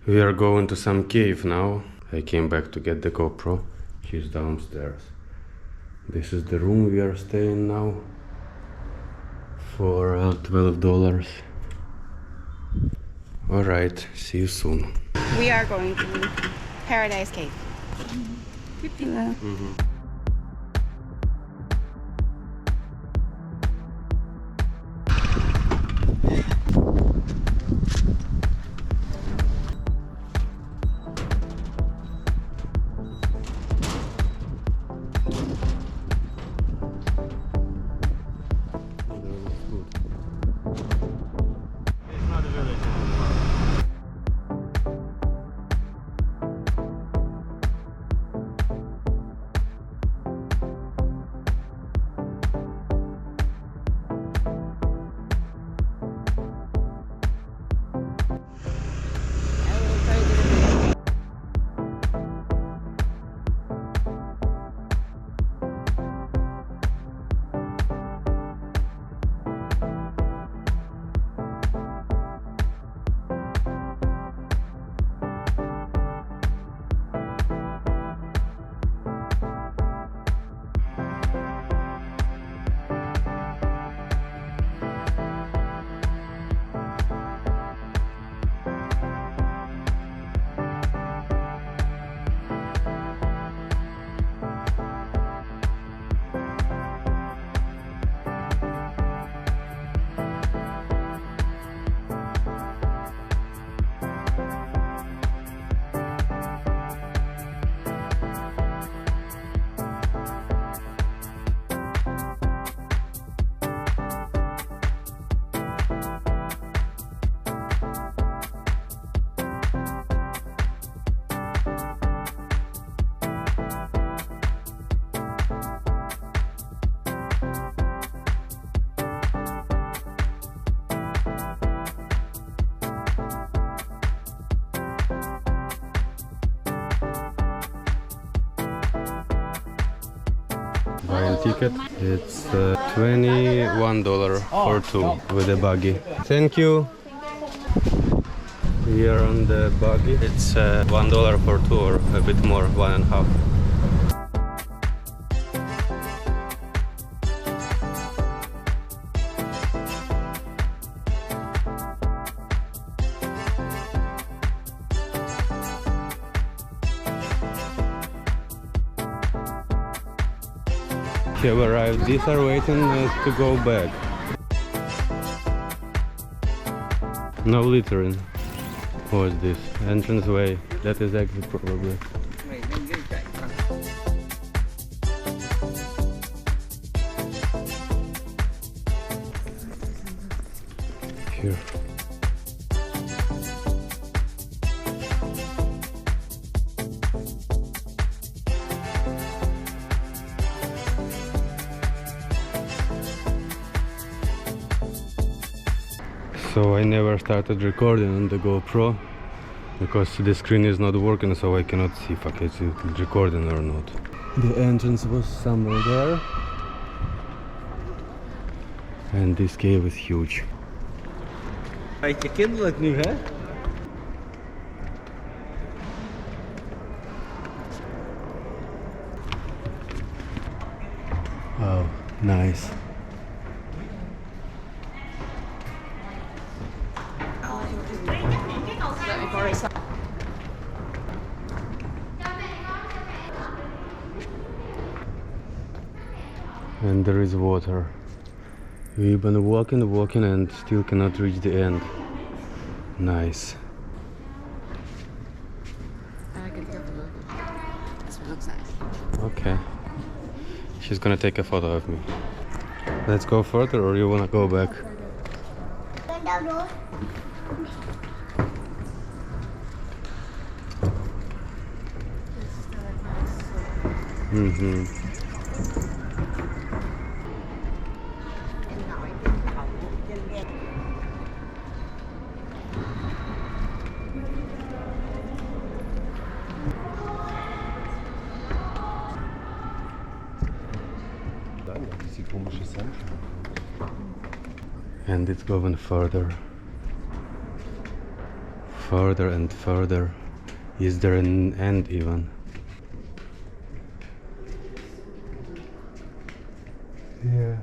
We are going to some cave now. I came back to get the GoPro. She's downstairs. This is the room we are staying now for $12. Alright, see you soon. We are going to Paradise Cave. Buying ticket. It's $21 for two with a buggy. Thank you. We are on the buggy. It's $1 for two or a bit more, 1.5. We have arrived. These are waiting to go back. No littering. What's this? Entrance way. That is exit probably. Here. So I never started recording on the GoPro because the screen is not working, so I cannot see if it's recording or not. The entrance was somewhere there, and this cave is huge. Je kinderlijk nu, hè? Wow, nice. And there is water. We've been walking and still cannot reach the end. Nice. I can take a look. This one looks nice. Okay. She's gonna take a photo of me. Let's go further, or you wanna go back? Mm-hmm. And it's going further. further and further. Is there an end even? Yeah.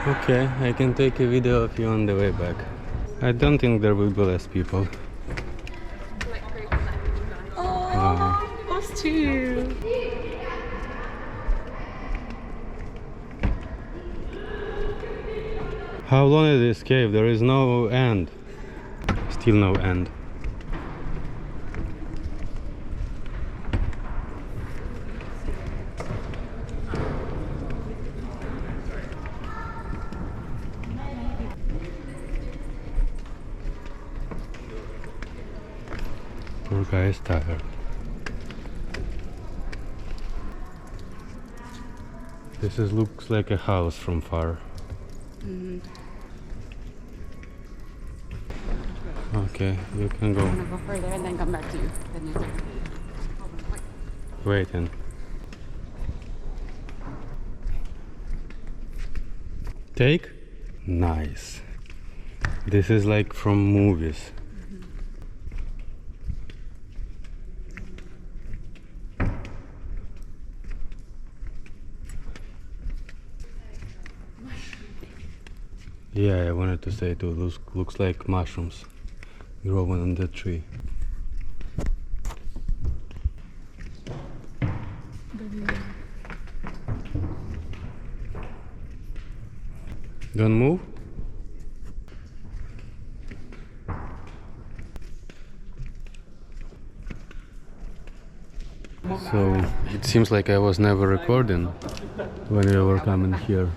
Okay, I can take a video of you on the way back. I don't think there will be less people. Oh, us too. How long is this cave? There is no end. Still no end. Poor guy is tired. Looks like a house from far. Okay, you can go. I'm gonna go further and then come back to you. Then you can... Waiting. Take? Nice. This is like from movies. Yeah, I wanted to say too, looks like mushrooms growing on the tree. Don't move. So it seems like I was never recording when we were coming here.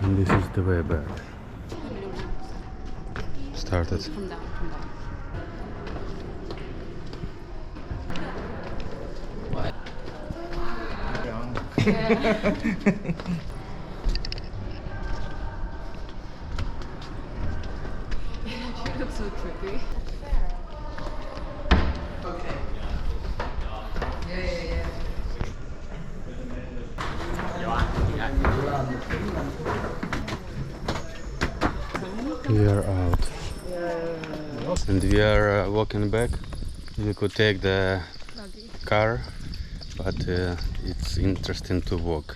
And this is the way back. Started. Come down, come down. You look so trippy. We are out. And we are walking back. We could take the car, but it's interesting to walk.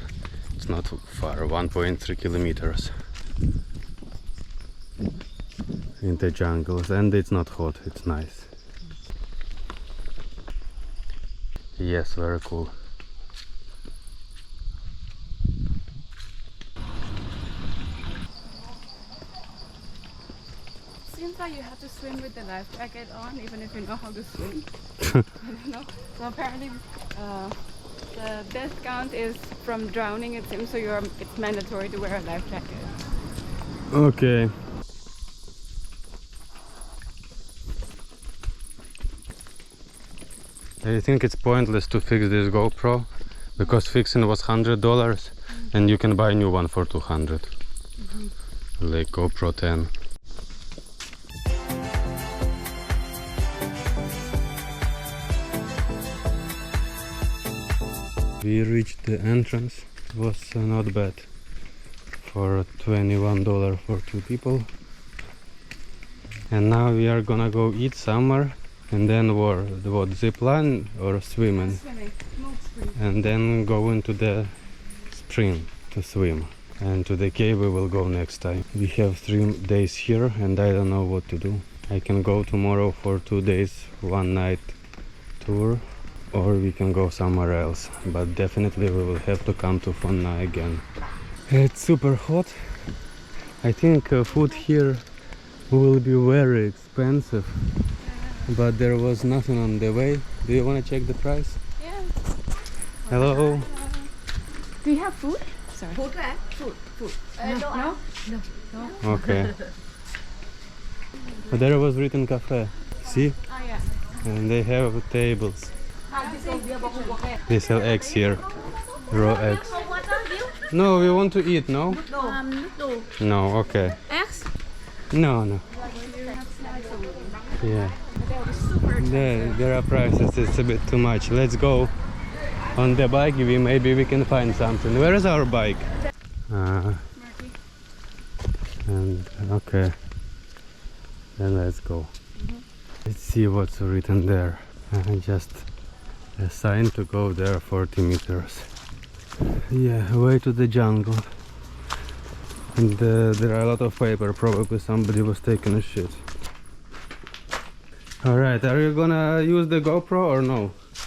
It's not far, 1.3 kilometers in the jungles, and it's not hot, it's nice. Yes, very cool. Seems like you have to swim with the life jacket on, even if you know how to swim. I don't know. So apparently, the death count is from drowning. It seems so. It's mandatory to wear a life jacket. Okay. I think it's pointless to fix this GoPro because fixing was $100 and you can buy a new one for 200. Like GoPro 10. We reached the entrance. It was not bad for $21 for 2 people. And now we are gonna go eat somewhere and then what, zip line or swimming? Swimming, not swim. And then go into the spring to swim. And to the cave we will go next time. We have 3 days here and I don't know what to do. I can go tomorrow for 2 days, 1 night tour, or we can go somewhere else. But definitely we will have to come to Phong Nha again. It's super hot. I think food here will be very expensive. But there was nothing on the way. Do you want to check the price? Yeah. Hello. Do you have food? Sorry. Food, right? Food. No? No? Okay. But there was written cafe. See? Oh yeah. And they have tables. This They sell eggs here. Raw eggs. No, we want to eat, no? No, okay. Eggs? No, no. Yeah. There are prices, it's a bit too much. Let's go on the bike, maybe we can find something. Where is our bike? And okay. Then let's go. Let's see what's written there. Just a sign to go there 40 meters. Yeah, way to the jungle. And there are a lot of paper, probably somebody was taking a shit. Alright, are you gonna use the GoPro or no?